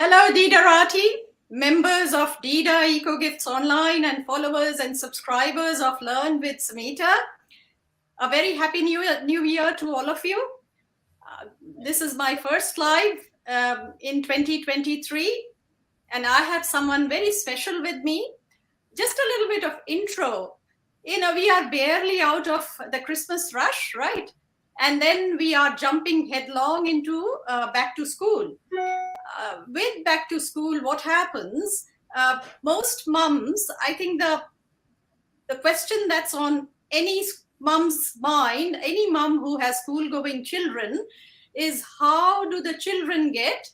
Hello, Didarati, members of Dida EcoGifts Online and followers and subscribers of Learn with Samita. A very happy new year to all of you. This is my first live in 2023, and I have someone very special with me. Just a little bit of intro. We are barely out of the Christmas rush, right? And then we are jumping headlong into back to school. With back to school, what happens? Most mums, I think the question that's on any mum's mind, any mum who has school-going children, is how do the children get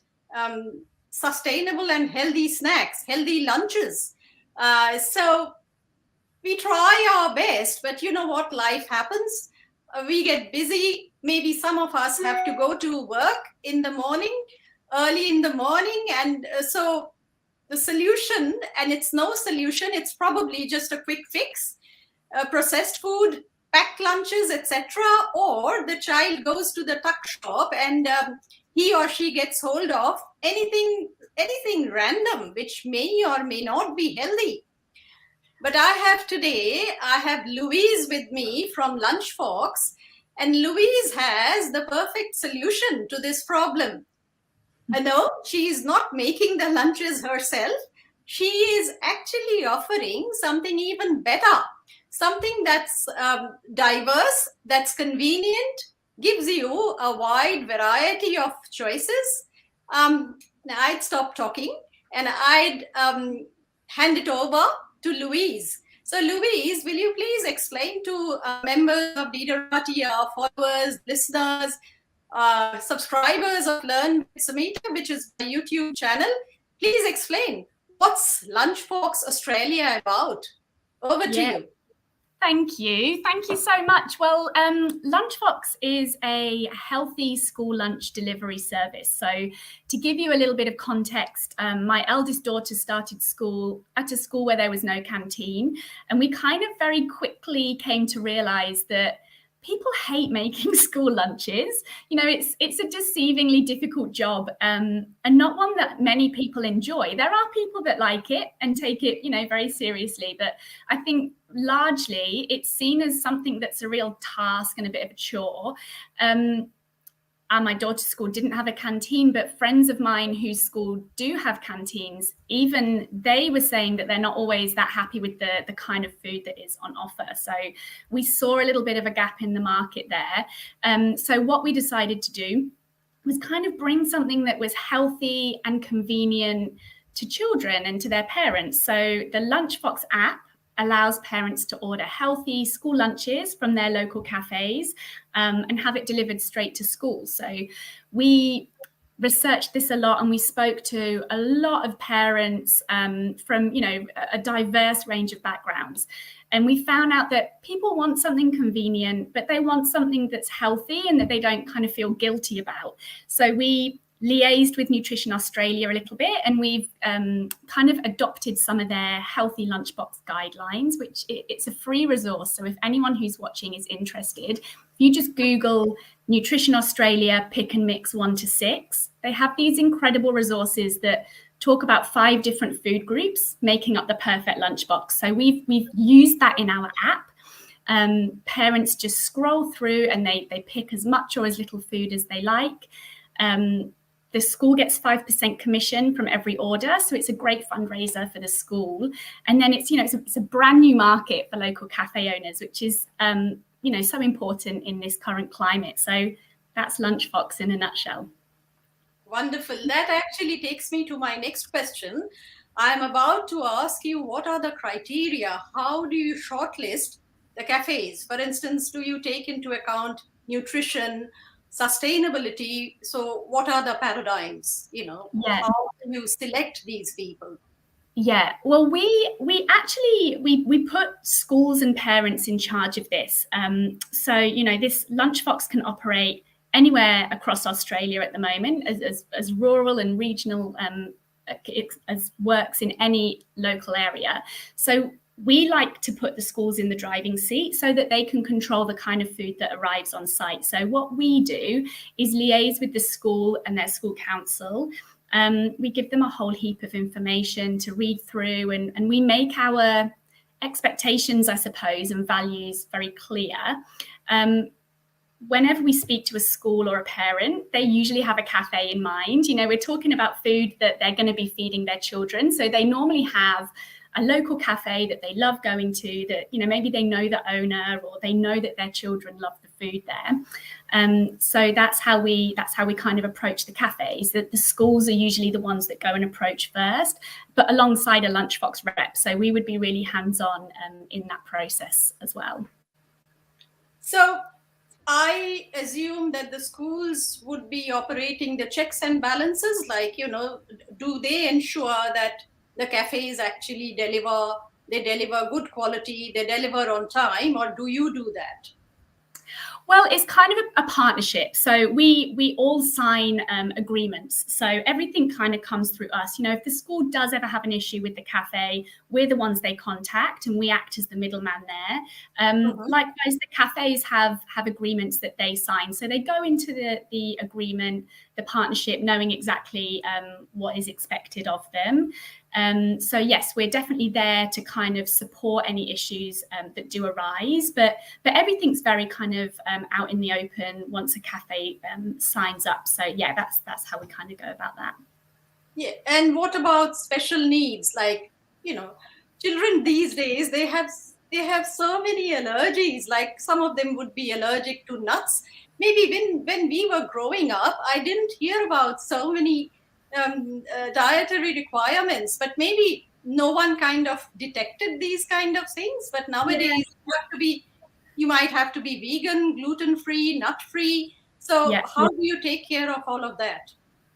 sustainable and healthy snacks, healthy lunches? So we try our best, but you know what? Life happens. We get busy. Maybe some of us have to go to work in the morning, early in the morning. And so the solution, and it's no solution, it's probably just a quick fix, processed food, packed lunches, etc. Or the child goes to the tuck shop and he or she gets hold of anything random, which may or may not be healthy. But I have Louise with me from Lunchbox, and Louise has the perfect solution to this problem. No, she is not making the lunches herself. She is actually offering something even better, something that's diverse, that's convenient, gives you a wide variety of choices. Now I'd stop talking and I'd hand it over to Louise. So Louise, will you please explain to members of Didarati, our followers, listeners, subscribers of Learn with Samita, which is my YouTube channel, please explain what's Lunchbox Australia about? Over to you. Thank you. Thank you so much. Well, Lunchbox is a healthy school lunch delivery service. So to give you a little bit of context, my eldest daughter started school at a school where there was no canteen. And we kind of very quickly came to realize that people hate making school lunches. You know, it's a deceivingly difficult job and not one that many people enjoy. There are people that like it and take it, you know, very seriously. But I think largely it's seen as something that's a real task and a bit of a chore. And my daughter's school didn't have a canteen, but friends of mine whose school do have canteens, even they were saying that they're not always that happy with the kind of food that is on offer. So we saw a little bit of a gap in the market there. So what we decided to do was kind of bring something that was healthy and convenient to children and to their parents. So the Lunchbox app allows parents to order healthy school lunches from their local cafes and have it delivered straight to school. So we researched this a lot and we spoke to a lot of parents from, you know, a diverse range of backgrounds. And we found out that people want something convenient, but they want something that's healthy and that they don't kind of feel guilty about. So we liaised with Nutrition Australia a little bit, and we've kind of adopted some of their healthy lunchbox guidelines, which it's a free resource. So if anyone who's watching is interested, if you just Google Nutrition Australia Pick and Mix 1 to 6, they have these incredible resources that talk about 5 different food groups making up the perfect lunchbox. So we've used that in our app. Parents just scroll through and they pick as much or as little food as they like. The school gets 5% commission from every order, so it's a great fundraiser for the school. And then it's a brand new market for local cafe owners, which is so important in this current climate. So that's Lunchbox in a nutshell. Wonderful. That actually takes me to my next question. I'm about to ask you, what are the criteria? How do you shortlist the cafes? For instance, do you take into account nutrition, sustainability? So what are the paradigms? How do you select these people? Yeah, well, we put schools and parents in charge of this. So this Lunchbox can operate anywhere across Australia at the moment, as rural and regional as works in any local area. So we like to put the schools in the driving seat so that they can control the kind of food that arrives on site. So what we do is liaise with the school and their school council We give them a whole heap of information to read through, and we make our expectations, I suppose, and values very clear. Whenever we speak to a school or a parent, they usually have a cafe in mind. We're talking about food that they're going to be feeding their children. So they normally have a local cafe that they love going to, that, maybe they know the owner, or they know that their children love the food there. So that's how we kind of approach the cafes. That the schools are usually the ones that go and approach first, but alongside a Lunchbox rep. So we would be really hands-on in that process as well. So I assume that the schools would be operating the checks and balances, like, do they ensure that the cafes actually deliver good quality, they deliver on time, or do you do that? Well, it's kind of a partnership. So we all sign agreements. So everything kind of comes through us. If the school does ever have an issue with the cafe, we're the ones they contact, and we act as the middleman there. Likewise, the cafes have agreements that they sign. So they go into the agreement, the partnership, knowing exactly what is expected of them. So yes, we're definitely there to kind of support any issues that do arise, but everything's very kind of out in the open once a cafe signs up. So yeah, that's how we kind of go about that. Yeah, and what about special needs? Like, children these days, they have so many allergies. Like, some of them would be allergic to nuts. Maybe when we were growing up, I didn't hear about so many dietary requirements, but maybe no one kind of detected these kind of things. But nowadays, you might have to be vegan, gluten-free, nut-free. So how do you take care of all of that?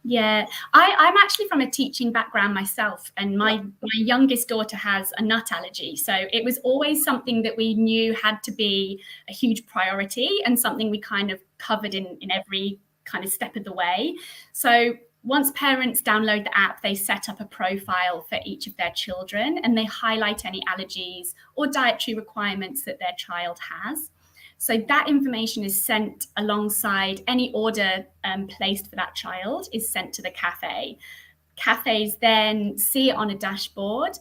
Yeah, I'm actually from a teaching background myself, and my youngest daughter has a nut allergy. So it was always something that we knew had to be a huge priority, and something we kind of covered in every kind of step of the way. So once parents download the app, they set up a profile for each of their children, and they highlight any allergies or dietary requirements that their child has. So that information is sent alongside any order placed for that child, is sent to the cafe. Cafes then see it on a dashboard,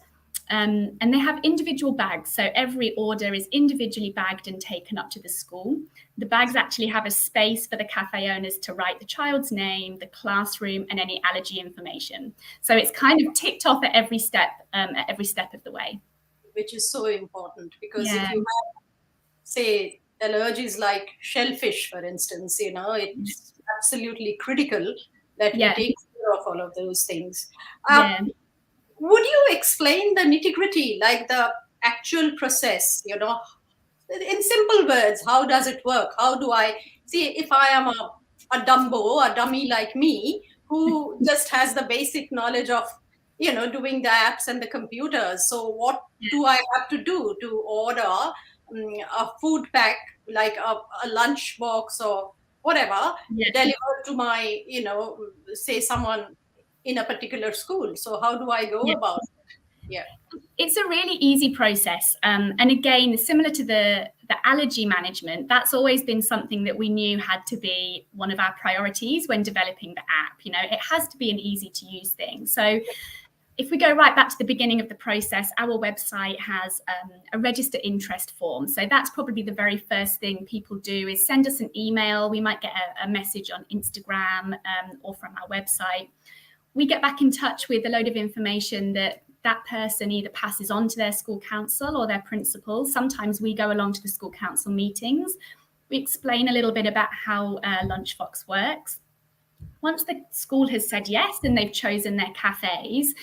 and they have individual bags. So every order is individually bagged and taken up to the school. The bags actually have a space for the cafe owners to write the child's name, the classroom, and any allergy information. So it's kind of ticked off at every step of the way. Which is so important, because if you have, say, allergies like shellfish, for instance, it's absolutely critical that we take care of all of those things. Would you explain the nitty-gritty, like the actual process, in simple words? How does it work? How do I see if I am a dummy like me, who just has the basic knowledge of doing the apps and the computers? So what do I have to do to order a food pack, like a lunch box or whatever, delivered to my, say, someone in a particular school? So how do I go about it? It's a really easy process. And again, similar to the allergy management, that's always been something that we knew had to be one of our priorities when developing the app. It has to be an easy to use thing. So if we go right back to the beginning of the process, our website has a register interest form. So that's probably the very first thing people do, is send us an email. We might get a message on Instagram or from our website. We get back in touch with a load of information that person either passes on to their school council or their principal. Sometimes we go along to the school council meetings. We explain a little bit about how Lunchbox works. Once the school has said yes and they've chosen their cafes,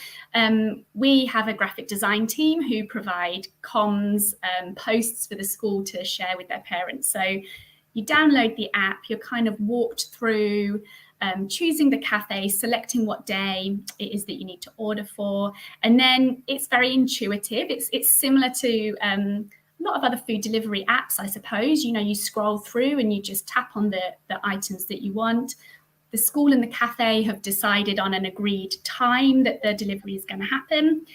we have a graphic design team who provide comms, posts for the school to share with their parents. So you download the app, you're kind of walked through choosing the cafe, selecting what day it is that you need to order for. And then it's very intuitive. It's similar to a lot of other food delivery apps, I suppose. You scroll through and you just tap on the items that you want. The school and the cafe have decided on an agreed time that the delivery is going to happen.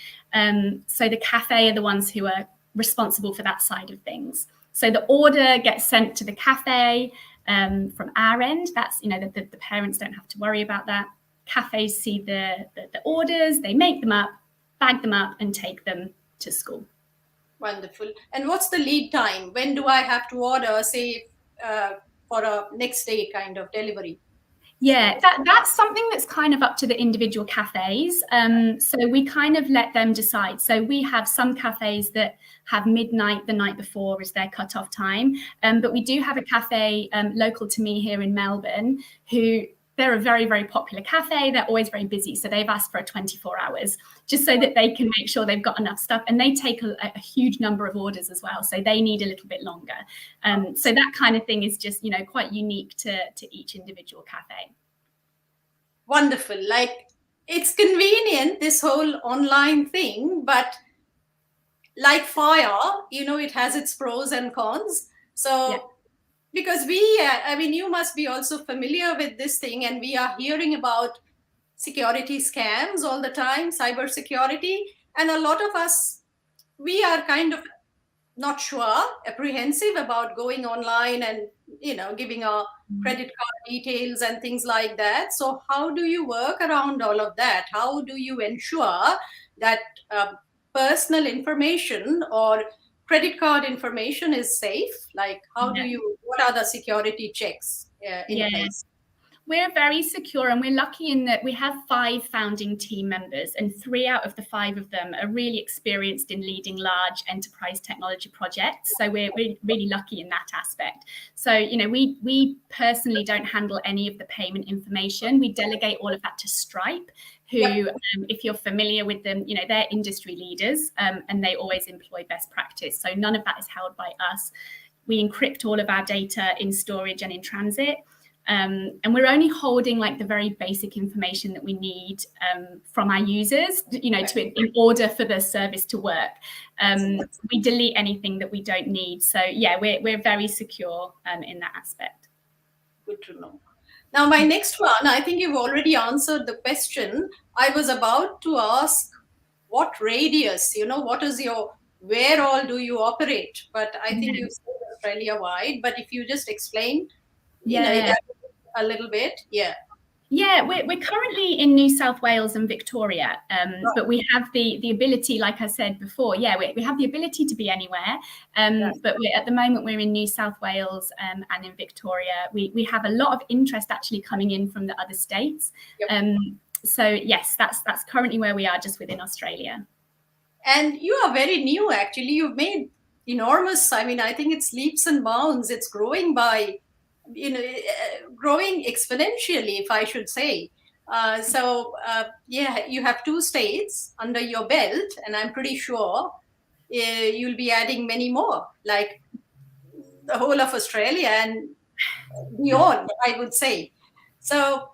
So the cafe are the ones who are responsible for that side of things. So the order gets sent to the cafe from our end. That's, the parents don't have to worry about that. cafes see the orders, they make them up, bag them up, and take them to school. Wonderful. And what's the lead time? When do I have to order, say, for a next day kind of delivery? Yeah, that's something that's kind of up to the individual cafes. So we kind of let them decide. So we have some cafes that have midnight the night before as their cutoff time. But we do have a cafe local to me here in Melbourne who they're a very, very popular cafe. They're always very busy. So they've asked for a 24 hours just so that they can make sure they've got enough stuff. And they take a huge number of orders as well. So they need a little bit longer. So that kind of thing is just, quite unique to each individual cafe. Wonderful. Like, it's convenient, this whole online thing, but like fire, it has its pros and cons. So yeah. Because you must be also familiar with this thing, and we are hearing about security scams all the time, cyber security. And a lot of us, we are kind of not sure, apprehensive about going online and, giving our credit card details and things like that. So how do you work around all of that? How do you ensure that personal information or credit card information is safe? Like, what are the security checks in place? We're very secure, and we're lucky in that we have 5 founding team members, and 3 out of the 5 of them are really experienced in leading large enterprise technology projects. So we're really lucky in that aspect. So, we personally don't handle any of the payment information. We delegate all of that to Stripe, who, if you're familiar with them, they're industry leaders, and they always employ best practice. So none of that is held by us. We encrypt all of our data in storage and in transit. And we're only holding like the very basic information that we need from our users, in order for the service to work. We delete anything that we don't need. So yeah, we're very secure in that aspect. Good to know. Now, my next one, I think you've already answered the question. I was about to ask what radius, where all do you operate? But I think you said Australia-wide, but if you just explain, a little bit. Yeah, we're currently in New South Wales and Victoria, but we have the ability, like I said before, we have the ability to be anywhere, but at the moment we're in New South Wales and in Victoria. We have a lot of interest actually coming in from the other states. So yes, that's currently where we are, just within Australia. And you are very new, actually. You've made enormous, I think it's leaps and bounds. It's growing by growing exponentially, if I should say. You have 2 states under your belt, and I'm pretty sure you'll be adding many more, like the whole of Australia and beyond, I would say. So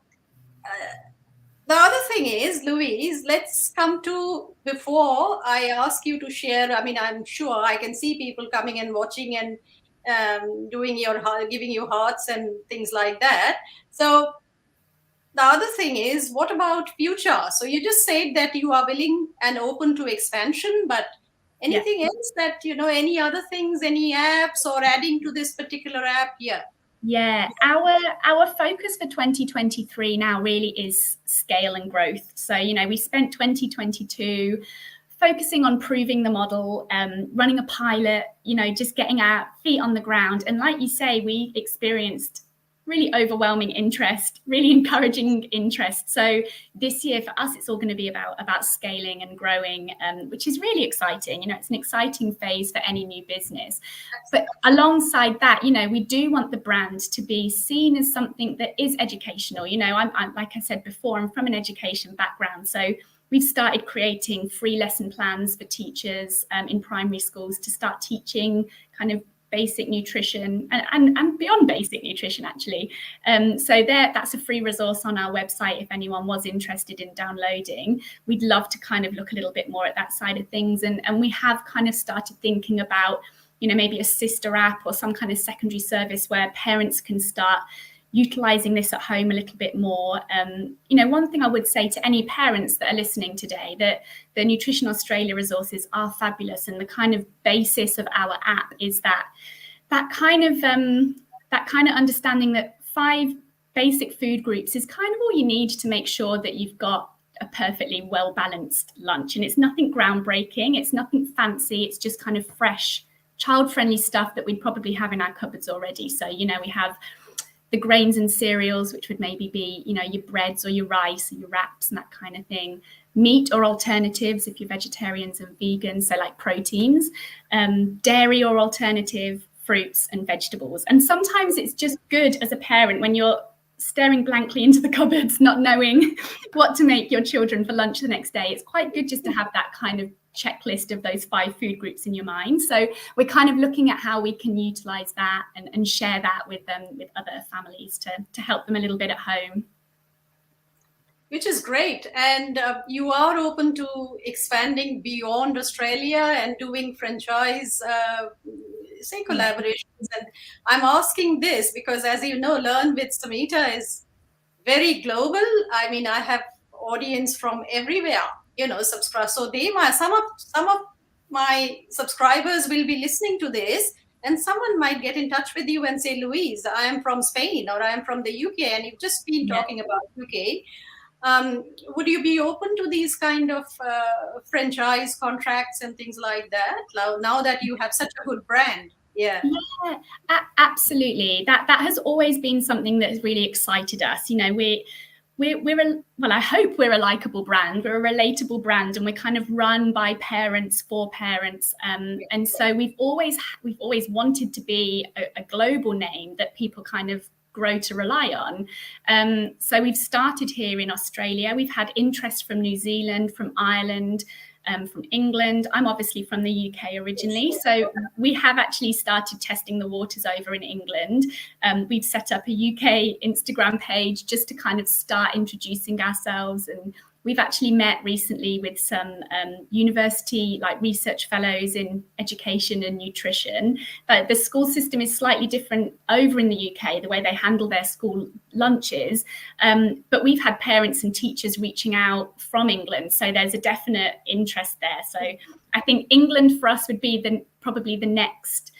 the other thing is, Louise, let's come to, before I ask you to share, I'm sure I can see people coming and watching and giving you hearts and things like that. So the other thing is, what about future? So you just said that you are willing and open to expansion, but anything else that, any other things, any apps, or adding to this particular app here? Yeah, our focus for 2023 now really is scale and growth. So, we spent 2022 focusing on proving the model, running a pilot, just getting our feet on the ground. And like you say, we experienced really overwhelming interest, really encouraging interest. So this year for us, it's all going to be about scaling and growing, which is really exciting. It's an exciting phase for any new business. But alongside that, we do want the brand to be seen as something that is educational. I'm like I said before, I'm from an education background. So we've started creating free lesson plans for teachers in primary schools to start teaching kind of basic nutrition and beyond basic nutrition, actually. So that's a free resource on our website if anyone was interested in downloading. We'd love to kind of look a little bit more at that side of things. And we have kind of started thinking about, maybe a sister app or some kind of secondary service where parents can start utilizing this at home a little bit more. One thing I would say to any parents that are listening today, that the Nutrition Australia resources are fabulous, and the kind of basis of our app is that kind of understanding that 5 basic food groups is kind of all you need to make sure that you've got a perfectly well-balanced lunch. And it's nothing groundbreaking, it's nothing fancy, it's just kind of fresh, child-friendly stuff that we'd probably have in our cupboards already. So, you know, we have the grains and cereals, which would maybe be, you know, your breads or your rice or your wraps and that kind of thing. Meat or alternatives if you're vegetarians and vegans, so like proteins, dairy or alternative, fruits and vegetables. And sometimes it's just good as a parent when you're staring blankly into the cupboards, not knowing what to make your children for lunch the next day. It's quite good just to have that kind of checklist of those 5 food groups in your mind. So we're kind of looking at how we can utilize that and share that with other families to help them a little bit at home. Which is great. And you are open to expanding beyond Australia and doing franchise, say, collaborations. And I'm asking this because, as you know, Learn with Samita is very global. I mean, I have audience from everywhere, you know, subscribe. So some of my subscribers will be listening to this, and someone might get in touch with you and say, Louise, I am from Spain or I am from the UK, and you've just been talking about UK. Would you be open to these kind of franchise contracts and things like that now that you have such a good brand? Yeah, absolutely. That has always been something that has really excited us. You know, I hope we're a likable brand, we're a relatable brand, and we're kind of run by parents for parents. And so we've always wanted to be a global name that people kind of grow to rely on. So we've started here in Australia. We've had interest from New Zealand, from Ireland, from England. I'm obviously from the UK originally, so we have actually started testing the waters over in England. We've set up a UK Instagram page just to kind of start introducing ourselves, and we've actually met recently with some university like research fellows in education and nutrition. But the school system is slightly different over in the UK, the way they handle their school lunches. But we've had parents and teachers reaching out from England, so there's a definite interest there. So I think England for us would be probably the next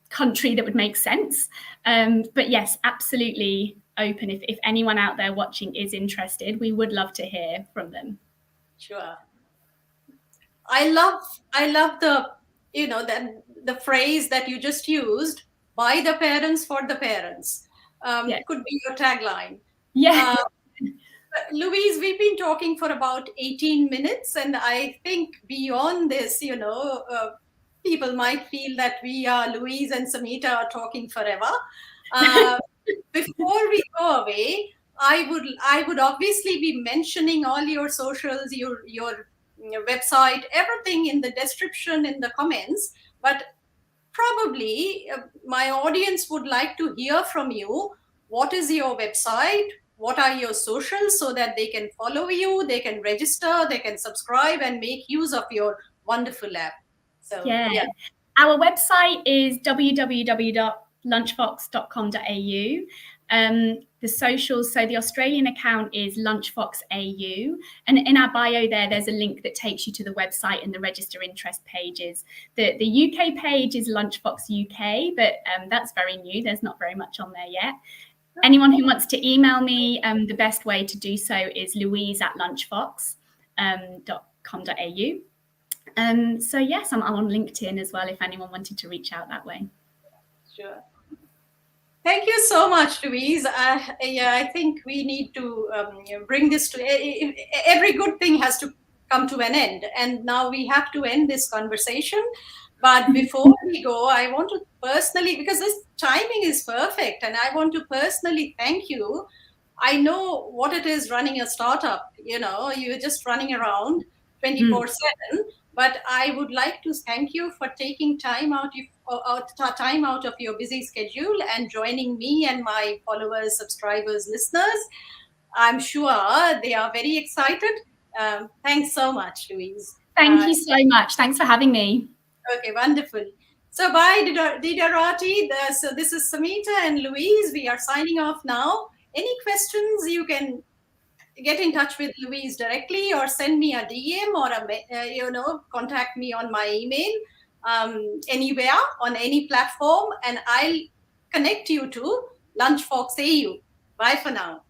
country that would make sense. But yes, absolutely open. If anyone out there watching is interested, we would love to hear from them. Sure. I love the, you know, the phrase that you just used, by the parents for the parents. Could be your tagline. Yeah. Louise, we've been talking for about 18 minutes, and I think beyond this, you know, people might feel that Louise and Samita are talking forever. Before we go away, I would obviously be mentioning all your socials, your website, everything in the description, in the comments. But probably my audience would like to hear from you. What is your website? What are your socials, so that they can follow you, they can register, they can subscribe and make use of your wonderful app? So yeah. Our website is www.lunchfox.com.au. The socials, so the Australian account is lunchfoxau, and in our bio there's a link that takes you to the website and the register interest pages. The UK page is Lunchfox UK, but that's very new. There's not very much on there yet. Anyone who wants to email me, the best way to do so is louise@lunchfox.com.au. So yes, I'm on LinkedIn as well if anyone wanted to reach out that way. Sure. Thank you so much, Louise. I think we need to bring this to, every good thing has to come to an end. And now we have to end this conversation. But before we go, I want to personally, because this timing is perfect, and I want to personally thank you. I know what it is running a startup, you know, you're just running around 24/7. But I would like to thank you for taking time out of your busy schedule and joining me and my followers, subscribers, listeners. I'm sure they are very excited. Thanks so much, Louise. Thank you so much. Thanks for having me. Okay, wonderful. So bye, Didarati. So this is Samita and Louise. We are signing off now. Any questions, you can get in touch with Louise directly, or send me a DM, or contact me on my email, anywhere on any platform, and I'll connect you to Lunchfox AU. Bye for now.